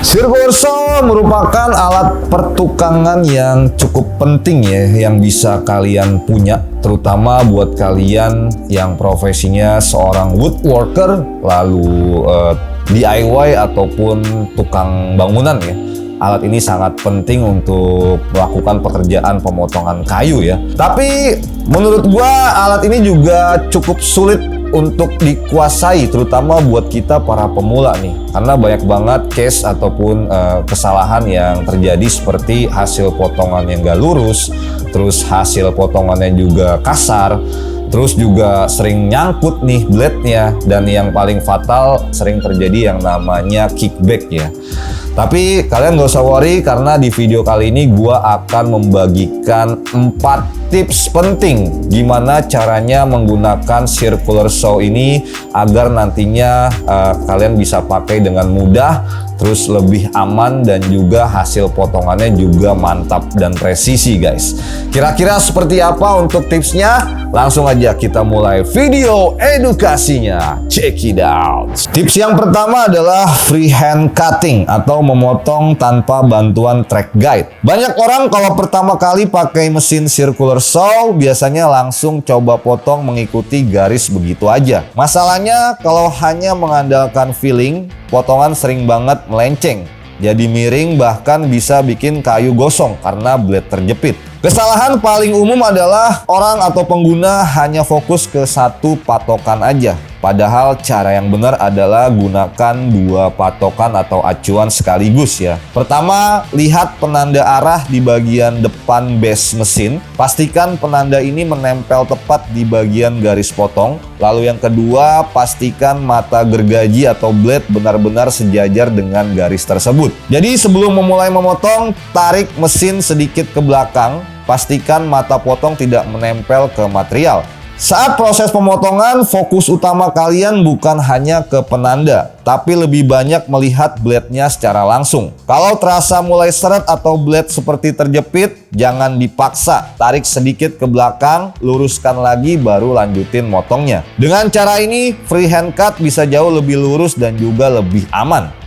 Circular saw merupakan alat pertukangan yang cukup penting ya, yang bisa kalian punya, terutama buat kalian yang profesinya seorang woodworker, lalu DIY ataupun tukang bangunan ya. Alat ini sangat penting untuk melakukan pekerjaan pemotongan kayu ya. Tapi menurut gua alat ini juga cukup sulit untuk dikuasai, terutama buat kita para pemula nih, karena banyak banget case ataupun kesalahan yang terjadi, seperti hasil potongan yang gak lurus, terus hasil potongannya juga kasar, terus juga sering nyangkut nih blade-nya, dan yang paling fatal sering terjadi yang namanya kickback ya. Tapi kalian gak usah worry, karena di video kali ini gua akan membagikan 4 tips penting gimana caranya menggunakan circular saw ini agar nantinya kalian bisa pakai dengan mudah, terus lebih aman, dan juga hasil potongannya juga mantap dan presisi guys. Kira-kira seperti apa untuk tipsnya? Langsung aja kita mulai video edukasinya. Check it out. Tips yang pertama adalah freehand cutting atau memotong tanpa bantuan track guide. Banyak orang kalau pertama kali pakai mesin circular saw biasanya langsung coba potong mengikuti garis begitu aja. Masalahnya kalau hanya mengandalkan feeling, potongan sering banget melenceng, jadi miring, bahkan bisa bikin kayu gosong karena blade terjepit. Kesalahan paling umum adalah orang atau pengguna hanya fokus ke satu patokan aja. Padahal cara yang benar adalah gunakan 2 patokan atau acuan sekaligus ya. Pertama, lihat penanda arah di bagian depan base mesin. Pastikan penanda ini menempel tepat di bagian garis potong. Lalu yang kedua, pastikan mata gergaji atau blade benar-benar sejajar dengan garis tersebut. Jadi sebelum memulai memotong, tarik mesin sedikit ke belakang. Pastikan mata potong tidak menempel ke material. Saat proses pemotongan, fokus utama kalian bukan hanya ke penanda, tapi lebih banyak melihat blade-nya secara langsung. Kalau terasa mulai seret atau blade seperti terjepit, jangan dipaksa. Tarik sedikit ke belakang, luruskan lagi, baru lanjutin motongnya. Dengan cara ini, freehand cut bisa jauh lebih lurus dan juga lebih aman.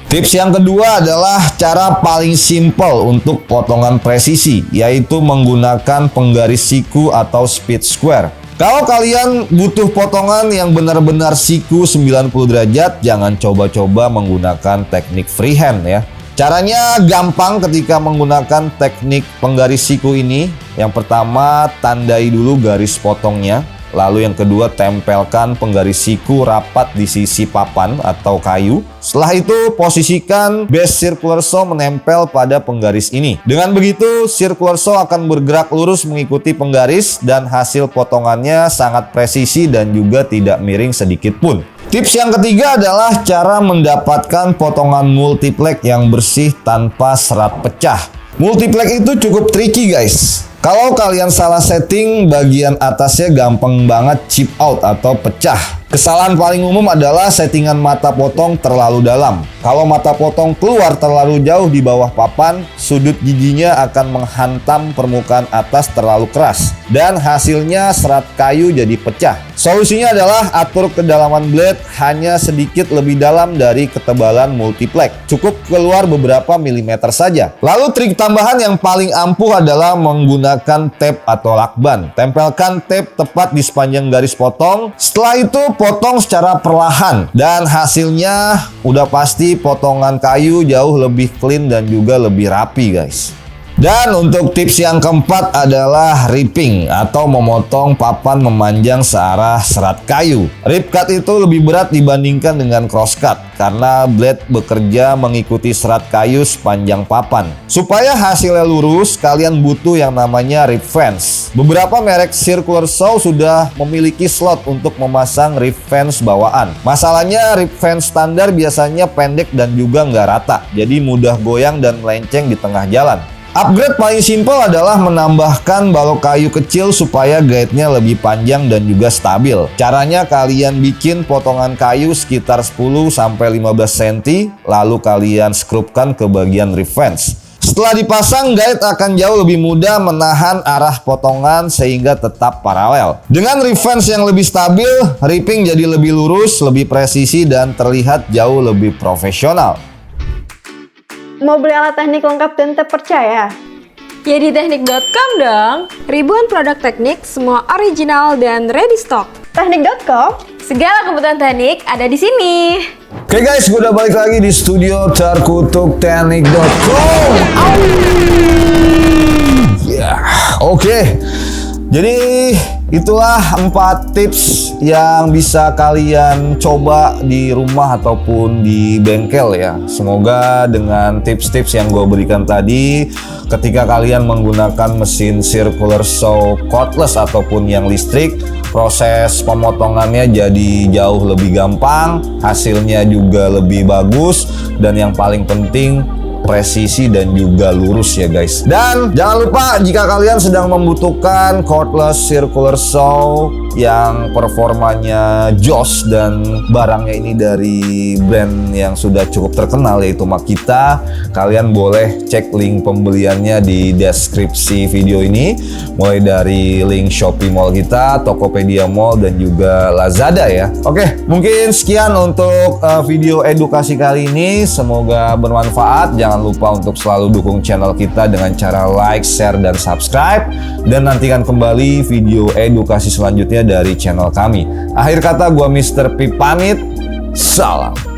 Tips yang kedua adalah cara paling simpel untuk potongan presisi, yaitu menggunakan penggaris siku atau speed square. Kalau kalian butuh potongan yang benar-benar siku 90 derajat, jangan coba-coba menggunakan teknik freehand ya. Caranya gampang ketika menggunakan teknik penggaris siku ini. Yang pertama, tandai dulu garis potongnya. Lalu yang kedua, tempelkan penggaris siku rapat di sisi papan atau kayu. Setelah itu, posisikan base circular saw menempel pada penggaris ini. Dengan begitu, circular saw akan bergerak lurus mengikuti penggaris dan hasil potongannya sangat presisi dan juga tidak miring sedikit pun. Tips yang ketiga adalah cara mendapatkan potongan multiplex yang bersih tanpa serat pecah. Multiplex itu cukup tricky guys. Kalau kalian salah setting, bagian atasnya gampang banget chip out atau pecah. Kesalahan paling umum adalah settingan mata potong terlalu dalam. Kalau mata potong keluar terlalu jauh di bawah papan, sudut giginya akan menghantam permukaan atas terlalu keras, dan hasilnya serat kayu jadi pecah. Solusinya adalah atur kedalaman blade hanya sedikit lebih dalam dari ketebalan multiplex. Cukup keluar beberapa milimeter saja. Lalu trik tambahan yang paling ampuh adalah menggunakan tape atau lakban. Tempelkan tape tepat di sepanjang garis potong. Setelah itu potong secara perlahan, dan hasilnya udah pasti potongan kayu jauh lebih clean dan juga lebih rapi guys. Dan untuk tips yang keempat adalah ripping atau memotong papan memanjang searah serat kayu. Rip cut itu lebih berat dibandingkan dengan cross cut karena blade bekerja mengikuti serat kayu sepanjang papan. Supaya hasilnya lurus, kalian butuh yang namanya rip fence. Beberapa merek circular saw sudah memiliki slot untuk memasang rip fence bawaan. Masalahnya rip fence standar biasanya pendek dan juga nggak rata, jadi mudah goyang dan melenceng di tengah jalan. Upgrade paling simpel adalah menambahkan balok kayu kecil supaya guide-nya lebih panjang dan juga stabil. Caranya kalian bikin potongan kayu sekitar 10-15 cm, lalu kalian skrupkan ke bagian rip fence. Setelah dipasang, guide akan jauh lebih mudah menahan arah potongan sehingga tetap paralel. Dengan rip fence yang lebih stabil, ripping jadi lebih lurus, lebih presisi, dan terlihat jauh lebih profesional. Mau beli alat teknik lengkap dan terpercaya? Ya di teknik.com dong. Ribuan produk teknik, semua original dan ready stock. Teknik.com? Segala kebutuhan teknik ada di sini. Oke guys, gue udah balik lagi di studio terkutuk teknik.com. Ya, oke. Jadi itulah 4 tips yang bisa kalian coba di rumah ataupun di bengkel ya. Semoga dengan tips-tips yang gue berikan tadi, ketika kalian menggunakan mesin circular saw cordless ataupun yang listrik, proses pemotongannya jadi jauh lebih gampang, hasilnya juga lebih bagus, dan yang paling penting presisi dan juga lurus ya guys. Dan jangan lupa jika kalian sedang membutuhkan cordless circular saw yang performanya joss dan barangnya ini dari brand yang sudah cukup terkenal yaitu Makita, kalian boleh cek link pembeliannya di deskripsi video ini, mulai dari link Shopee Mall kita, Tokopedia Mall, dan juga Lazada ya. Oke, mungkin sekian untuk video edukasi kali ini, semoga bermanfaat. Jangan lupa untuk selalu dukung channel kita dengan cara like, share, dan subscribe, dan nantikan kembali video edukasi selanjutnya dari channel kami. Akhir kata, gua Mr. P pamit. Salam.